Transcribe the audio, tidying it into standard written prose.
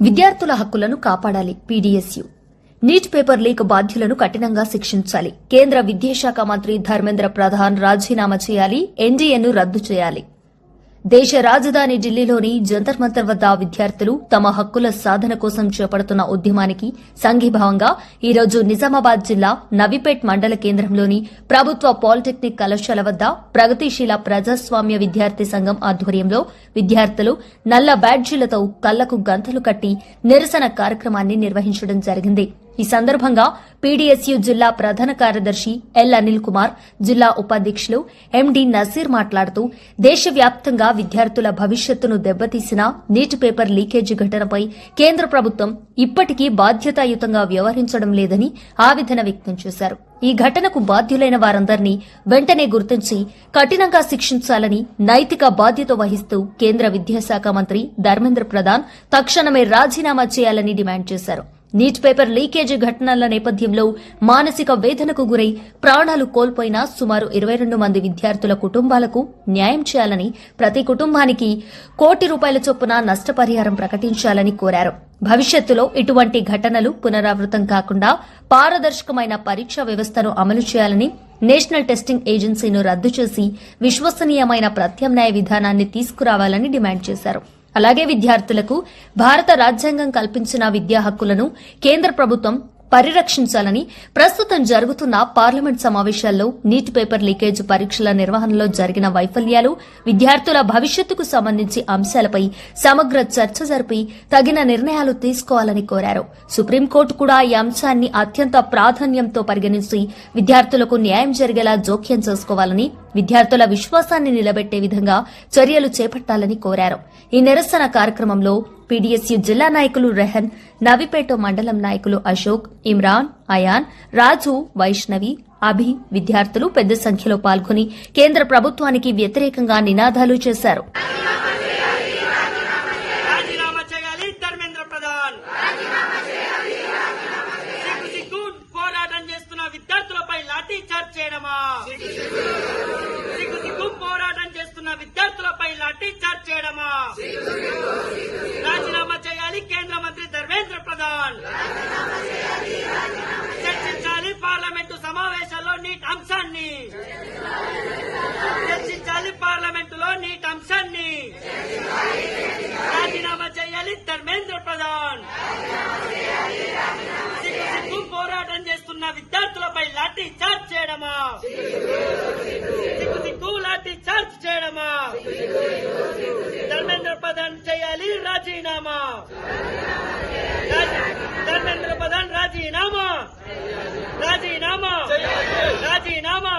విద్యార్థుల హక్కులను కాపాడాలి. పీడీఎస్యూ నీట్ పేపర్ లీక్ బాధ్యులను కఠినంగా శిక్షించాలి. కేంద్ర విద్యాశాఖ మంత్రి ధర్మేంద్ర ప్రధాన్ రాజీనామా చేయాలి. ఎన్డీఏను రద్దు చేయాలి. దేశ రాజధాని ఢిల్లీలోని జంతర్ మంతర్ వద్ద విద్యార్థులు తమ హక్కుల సాధన కోసం చేపడుతున్న ఉద్యమానికి సంఘీభావంగా ఈ రోజు నిజామాబాద్ జిల్లా నవీపేట్ మండల కేంద్రంలోని ప్రభుత్వ పాలిటెక్నిక్ కళాశాల వద్ద ప్రగతిశీల ప్రజాస్వామ్య విద్యార్థి సంఘం ఆధ్వర్యంలో విద్యార్థులు నల్ల బ్యాడ్జీలతో కళ్లకు గంతలు కట్టి నిరసన కార్యక్రమాన్ని నిర్వహించడం జరిగింది. ఈ సందర్భంగా పీడీఎస్యూ జిల్లా ప్రధాన కార్యదర్శి ఎల్ అనిల్ కుమార్, జిల్లా ఉపాధ్యకులు ఎండీ నసీర్ మాట్లాడుతూ దేశవ్యాప్తంగా విద్యార్థుల భవిష్యత్తును దెబ్బతీసిన నీట్ పేపర్ లీకేజీ ఘటనపై కేంద్ర ప్రభుత్వం ఇప్పటికీ బాధ్యతాయుతంగా వ్యవహరించడం లేదని ఆవేదన వ్యక్తం చేశారు. ఈ ఘటనకు బాధ్యులైన వారందరినీ వెంటనే గుర్తించి కఠినంగా శిక్షించాలని నైతిక బాధ్యత వహిస్తూ కేంద్ర విద్యాశాఖ మంత్రి ధర్మేంద్ర ప్రధాన్ తక్షణమే రాజీనామా చేయాలని డిమాండ్ చేశారు. నీట్ పేపర్ లీకేజీ ఘటనల నేపథ్యంలో మానసిక వేదనకు గురై ప్రాణాలు కోల్పోయిన సుమారు 22 మంది విద్యార్థుల కుటుంబాలకు న్యాయం చేయాలని, ప్రతి కుటుంబానికి ₹1 కోటి చొప్పున నష్టపరిహారం ప్రకటించాలని కోరారు. భవిష్యత్తులో ఇటువంటి ఘటనలు పునరావృతం కాకుండా పారదర్శకమైన పరీక్షా వ్యవస్థను అమలు చేయాలని, నేషనల్ టెస్టింగ్ ఏజెన్సీను రద్దు చేసి విశ్వసనీయమైన ప్రత్యామ్నాయ విధానాన్ని తీసుకురావాలని డిమాండ్ చేశారు. అలాగే విద్యార్థులకు భారత రాజ్యాంగం కల్పించిన విద్యా హక్కులను కేంద్ర ప్రభుత్వం పరిరక్షించాలని, ప్రస్తుతం జరుగుతున్న పార్లమెంట్ సమావేశాల్లో నీట్ పేపర్ లీకేజ్ పరీక్షల నిర్వహణలో జరిగిన వైఫల్యాలు, విద్యార్థుల భవిష్యత్తుకు సంబంధించి అంశాలపై సమగ్ర చర్చ జరిపి తగిన నిర్ణయాలు తీసుకోవాలని కోరారు. సుప్రీంకోర్టు కూడా ఈ అంశాన్ని అత్యంత ప్రాధాన్యంతో పరిగణించి విద్యార్థులకు న్యాయం జరిగేలా జోక్యం చేసుకోవాలని, విద్యార్థుల విశ్వాసాన్ని నిలబెట్టే విధంగా చర్యలు చేపట్టాలని కోరారు. ఈ నిరసన కార్యక్రమంలో పీడీఎస్యూ జిల్లా నాయకులు రెహన్, నవీపేట మండలం నాయకులు అశోక్, ఇమ్రాన్, అయాన్, రాజు, వైష్ణవి, అభి విద్యార్థులు పెద్ద సంఖ్యలో పాల్గొని కేంద్ర ప్రభుత్వానికి వ్యతిరేకంగా నినాదాలు చేశారు. విద్యార్థులపై లాఠీ చార్జ్ చేయడమా? రాజీనామా చేయాలి కేంద్ర మంత్రి ధర్మేంద్ర ప్రధాన్. చర్చించాలి పార్లమెంటు సమావేశాల్లో నీట్ అంశాన్ని. చర్చించాలి పార్లమెంటులో నీట్ అంశాన్ని. రాజీనామా చేయాలి ధర్మేంద్ర ప్రధాన్. సిగ్గు పోరాటం చేస్తున్న విద్యార్థులపై లాఠీ చార్జ్ చేయడమా? సిగ్గు లాఠీ చార్జ్ చేయడమా? ధర్మేంద్ర ప్రధాన్ చేయాలి రాజీనామా. ధర్మేంద్ర ప్రధాన్ రాజీనామా. రాజీనామా. రాజీనామా.